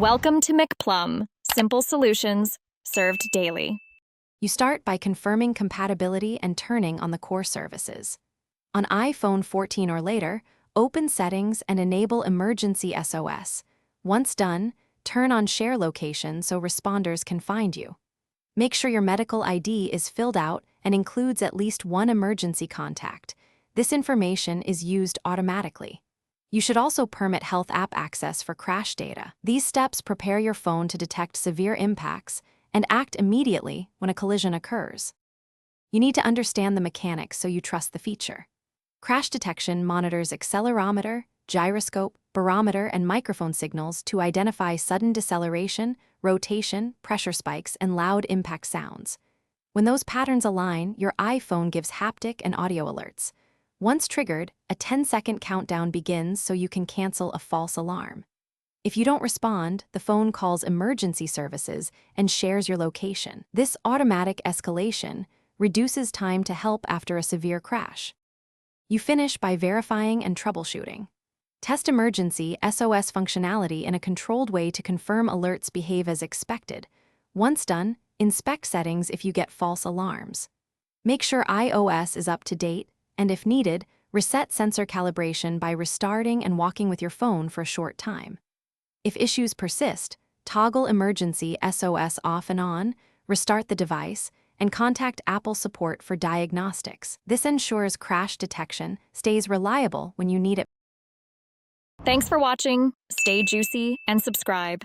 Welcome to McPlum, simple solutions served daily. You start by confirming compatibility and turning on the core services. On iPhone 14 or later, open Settings and enable Emergency SOS. Once done, turn on Share Location so responders can find you. Make sure your medical ID is filled out and includes at least one emergency contact. This information is used automatically. You should also permit health app access for crash data. These steps prepare your phone to detect severe impacts and act immediately when a collision occurs. You need to understand the mechanics so you trust the feature. Crash detection monitors accelerometer, gyroscope, barometer, and microphone signals to identify sudden deceleration, rotation, pressure spikes, and loud impact sounds. When those patterns align, your iPhone gives haptic and audio alerts. Once triggered, a 10-second countdown begins so you can cancel a false alarm. If you don't respond, the phone calls emergency services and shares your location. This automatic escalation reduces time to help after a severe crash. You finish by verifying and troubleshooting. Test emergency SOS functionality in a controlled way to confirm alerts behave as expected. Once done, inspect settings if you get false alarms. Make sure iOS is up to date, and if needed, reset sensor calibration by restarting and walking with your phone for a short time. If issues persist, toggle emergency SOS off and on, restart the device, and contact Apple support for diagnostics. This ensures crash detection stays reliable when you need it. Thanks for watching. Stay juicy and subscribe.